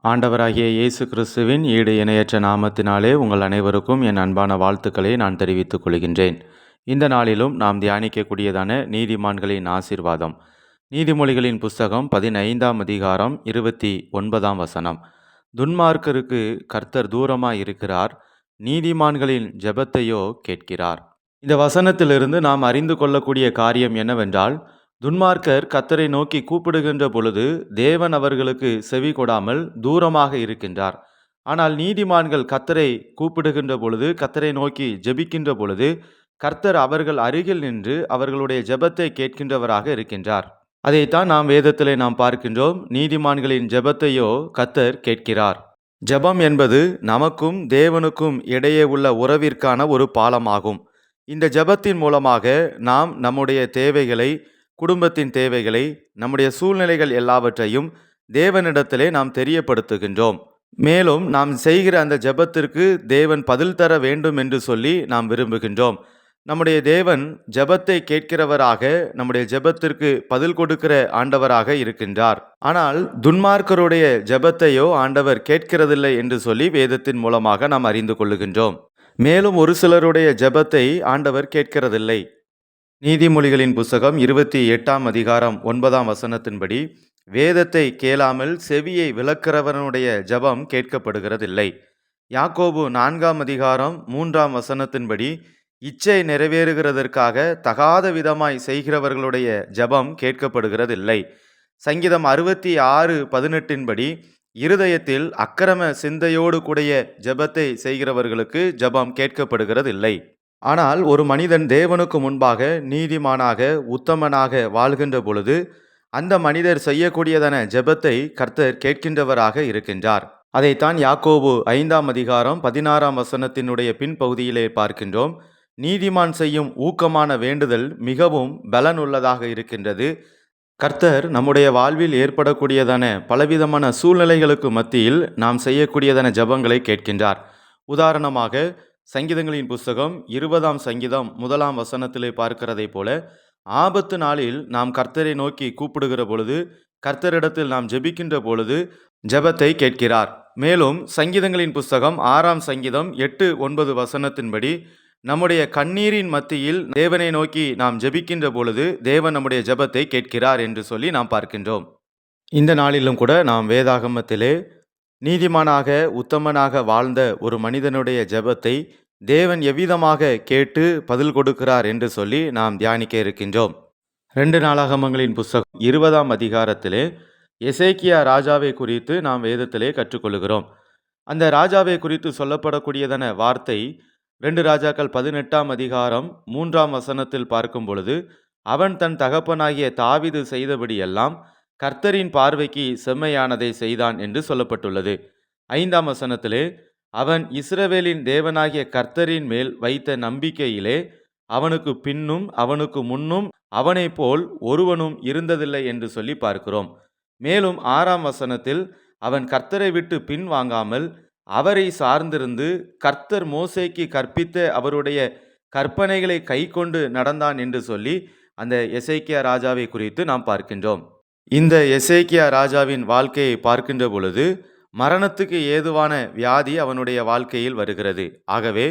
ஆண்டவராகிய இயேசு கிறிஸ்துவின் ஈடு இணையற்ற நாமத்தினாலே உங்கள் அனைவருக்கும் என் அன்பான வாழ்த்துக்களை நான் தெரிவித்துக் கொள்கின்றேன். இந்த நாளிலும் நாம் தியானிக்கக்கூடியதான நீதிமான்களின் ஆசீர்வாதம். நீதிமொழிகளின் புஸ்தகம் 15ஆம் அதிகாரம் 29ஆம் வசனம். துன்மார்க்கருக்கு கர்த்தர் தூரமாய் இருக்கிறார், நீதிமான்களின் ஜெபத்தையோ கேட்கிறார். இந்த வசனத்திலிருந்து நாம் அறிந்து கொள்ளக்கூடிய காரியம் என்னவென்றால், துன்மார்க்கர் கர்த்தரை நோக்கி கூப்பிடுகின்ற பொழுது தேவன் அவர்களுக்கு செவி கொடாமல் தூரமாக இருக்கின்றார். ஆனால் நீதிமான்கள் கர்த்தரை கூப்பிடுகின்ற பொழுது, கர்த்தரை நோக்கி ஜெபிக்கின்ற பொழுது, கர்த்தர் அவர்கள் அருகில் நின்று அவர்களுடைய ஜெபத்தை கேட்கின்றவராக இருக்கின்றார். அதைத்தான் நாம் வேதத்திலே நாம் பார்க்கின்றோம். நீதிமான்களின் ஜெபத்தையோ கர்த்தர் கேட்கிறார். ஜெபம் என்பது நமக்கும் தேவனுக்கும் இடையே உள்ள உறவிற்கான ஒரு பாலமாகும். இந்த ஜெபத்தின் மூலமாக நாம் நம்முடைய தேவைகளை, குடும்பத்தின் தேவைகளை, நம்முடைய சூழ்நிலைகள் எல்லாவற்றையும் தேவனிடத்திலே நாம் தெரியப்படுத்துகின்றோம். மேலும் நாம் செய்கிற அந்த ஜெபத்திற்கு தேவன் பதில் தர வேண்டும் என்று சொல்லி நாம் விரும்புகின்றோம். நம்முடைய தேவன் ஜெபத்தை கேட்கிறவராக, நம்முடைய ஜெபத்திற்கு பதில் கொடுக்கிற ஆண்டவராக இருக்கின்றார். ஆனால் துன்மார்க்கருடைய ஜெபத்தையோ ஆண்டவர் கேட்கிறதில்லை என்று சொல்லி வேதத்தின் மூலமாக நாம் அறிந்து கொள்ளுகின்றோம். மேலும் ஒரு சிலருடைய ஜெபத்தை ஆண்டவர் கேட்கிறதில்லை. நீதிமொழிகளின் புஸ்தகம் 28ஆம் அதிகாரம் 9ஆம் வசனத்தின்படி, வேதத்தை கேளாமல் செவியை விலக்கிறவனுடைய ஜெபம் கேட்கப்படுகிறதில்லை. யாக்கோபு 4ஆம் அதிகாரம் 3ஆம் வசனத்தின்படி, இச்சை நிறைவேறுகிறதற்காக தகாத விதமாய் செய்கிறவர்களுடைய ஜெபம் கேட்கப்படுகிறதில்லை. சங்கீதம் 66:18 இருதயத்தில் அக்கிரம சிந்தையோடு கூடிய ஜெபத்தை செய்கிறவர்களுக்கு ஜெபம் கேட்கப்படுகிறதில்லை. ஆனால் ஒரு மனிதன் தேவனுக்கு முன்பாக நீதிமானாக, உத்தமனாக வாழ்கின்ற பொழுது அந்த மனிதர் செய்யக்கூடியதான ஜெபத்தை கர்த்தர் கேட்கின்றவராக இருக்கின்றார். அதைத்தான் யாக்கோபு 5ஆம் அதிகாரம் 16ஆம் வசனத்தினுடைய பின்பகுதியிலே பார்க்கின்றோம். நீதிமான் செய்யும் ஊக்கமான வேண்டுதல் மிகவும் பலனுள்ளதாக இருக்கின்றது. கர்த்தர் நம்முடைய வாழ்வில் ஏற்படக்கூடியதான பலவிதமான சூழ்நிலைகளுக்கு மத்தியில் நாம் செய்யக்கூடியதான ஜெபங்களை கேட்கின்றார். உதாரணமாக சங்கீதங்களின் புஸ்தகம் 20ஆம் சங்கீதம் 1ஆம் வசனத்திலே பார்க்கிறதை போல, ஆபத்து நாளில் நாம் கர்த்தரை நோக்கி கூப்பிடுகிற பொழுது, கர்த்தரிடத்தில் நாம் ஜெபிக்கின்ற பொழுது ஜெபத்தை கேட்கிறார். மேலும் சங்கீதங்களின் புஸ்தகம் 6ஆம் சங்கீதம் 8-9 வசனத்தின்படி, நம்முடைய கண்ணீரின் மத்தியில் தேவனை நோக்கி நாம் ஜெபிக்கின்ற பொழுது தேவன் நம்முடைய ஜெபத்தை கேட்கிறார் என்று சொல்லி நாம் பார்க்கின்றோம். இந்த நாளிலும் கூட நாம் வேதாகமத்திலே நீதிமானாக, உத்தமனாக வாழ்ந்த ஒரு மனிதனுடைய ஜெபத்தை தேவன் எவ்விதமாக கேட்டு பதில் கொடுக்கிறார் என்று சொல்லி நாம் தியானிக்க இருக்கின்றோம். 2 நாளாகமங்களின் புஸ்தகம் 20ஆம் அதிகாரத்திலே எசேக்கியா ராஜாவை குறித்து நாம் வேதத்திலே கற்றுக்கொள்கிறோம். அந்த ராஜாவை குறித்து சொல்லப்படக்கூடியதான வார்த்தை 2 ராஜாக்கள் 18ஆம் அதிகாரம் 3ஆம் வசனத்தில் பார்க்கும் பொழுது, அவன் தன் தகப்பனாகிய தாவீது செய்தபடியெல்லாம் கர்த்தரின் பார்வைக்கு செம்மையானதை செய்தான் என்று சொல்லப்பட்டுள்ளது. 5ஆம் வசனத்திலே, அவன் இஸ்ரவேலின் தேவனாகிய கர்த்தரின் மேல் வைத்த நம்பிக்கையிலே அவனுக்கு பின்னும் அவனுக்கு முன்னும் அவனை போல் ஒருவனும் இருந்ததில்லை என்று சொல்லி பார்க்கிறோம். மேலும் 6ஆம் வசனத்தில், அவன் கர்த்தரை விட்டு பின் வாங்காமல் அவரை சார்ந்திருந்து கர்த்தர் மோசேக்கு கற்பித்த அவருடைய கற்பனைகளை கை கொண்டு நடந்தான் என்று சொல்லி அந்த எசேக்கியா ராஜாவை குறித்து நாம் பார்க்கின்றோம். இந்த எசேக்கியா ராஜாவின் வாழ்க்கையை பார்க்கின்ற பொழுது மரணத்துக்கு ஏதுவான வியாதி அவனுடைய வாழ்க்கையில் வருகிறது. ஆகவே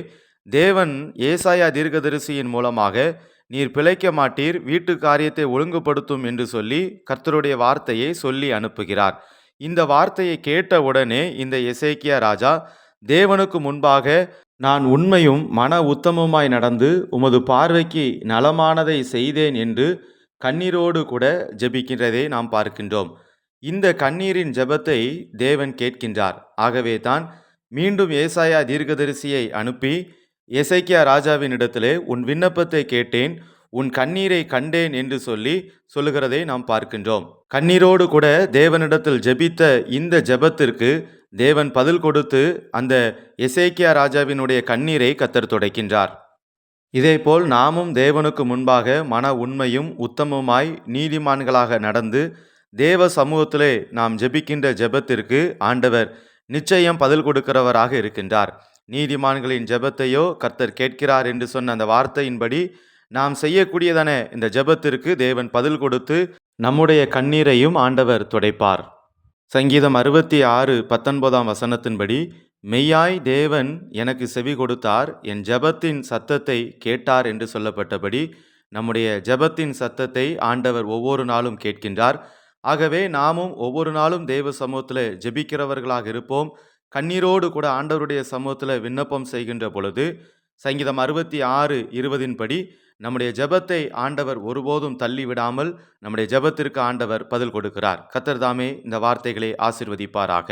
தேவன் ஏசாயா தீர்க்கதரிசியின் மூலமாக, நீர் பிழைக்க மாட்டீர், வீட்டு காரியத்தை ஒழுங்குபடுத்தும் என்று சொல்லி கர்த்தருடைய வார்த்தையை சொல்லி அனுப்புகிறார். இந்த வார்த்தையை கேட்ட உடனே இந்த எசேக்கியா ராஜா தேவனுக்கு முன்பாக, நான் உண்மையும் மன உத்தமமாய் நடந்து உமது பார்வைக்கு நலமானதை செய்தேன் என்று கண்ணீரோடு கூட ஜெபிக்கிறதை நாம் பார்க்கின்றோம். இந்த கண்ணீரின் ஜெபத்தை தேவன் கேட்கின்றார். ஆகவே தான் மீண்டும் ஏசாயா தீர்க்கதரிசியை அனுப்பி, எசேக்கியா ராஜாவின் இடத்திலே உன் விண்ணப்பத்தை கேட்டேன், உன் கண்ணீரை கண்டேன் என்று சொல்லி சொல்லுகிறதை நாம் பார்க்கின்றோம். கண்ணீரோடு கூட தேவனிடத்தில் ஜெபித்த இந்த ஜெபத்திற்கு தேவன் பதில் கொடுத்து அந்த எசேக்கியா ராஜாவினுடைய கண்ணீரை கர்த்தர் துடைக்கின்றார். இதேபோல் நாமும் தேவனுக்கு முன்பாக மன உண்மையும் உத்தமமாய் நீதிமான்களாக நடந்து தேவ சமூகத்திலே நாம் ஜெபிக்கின்ற ஜெபத்திற்கு ஆண்டவர் நிச்சயம் பதில் கொடுக்கிறவராக இருக்கின்றார். நீதிமான்களின் ஜெபத்தையோ கர்த்தர் கேட்கிறார் என்று சொன்ன அந்த வார்த்தையின்படி நாம் செய்யக்கூடியதான இந்த ஜெபத்திற்கு தேவன் பதில் கொடுத்து நம்முடைய கண்ணீரையும் ஆண்டவர் துடைப்பார். சங்கீதம் 66:19 வசனத்தின்படி, மெய்யாய் தேவன் எனக்கு செவி கொடுத்தார், என் ஜெபத்தின் சத்தத்தை கேட்டார் என்று சொல்லப்பட்டபடி, நம்முடைய ஜெபத்தின் சத்தத்தை ஆண்டவர் ஒவ்வொரு நாளும் கேட்கின்றார். ஆகவே நாமும் ஒவ்வொரு நாளும் தேவ சமூகத்தில் ஜெபிக்கிறவர்களாக இருப்போம். கண்ணீரோடு கூட ஆண்டவருடைய சமூகத்தில் விண்ணப்பம் செய்கின்ற பொழுது, சங்கீதம் 66:20 படி நம்முடைய ஜெபத்தை ஆண்டவர் ஒருபோதும் தள்ளி விடாமல் நம்முடைய ஜெபத்திற்கு ஆண்டவர் பதில் கொடுக்கிறார். கர்த்தர் தாமே இந்த வார்த்தைகளை ஆசீர்வதிப்பாராக.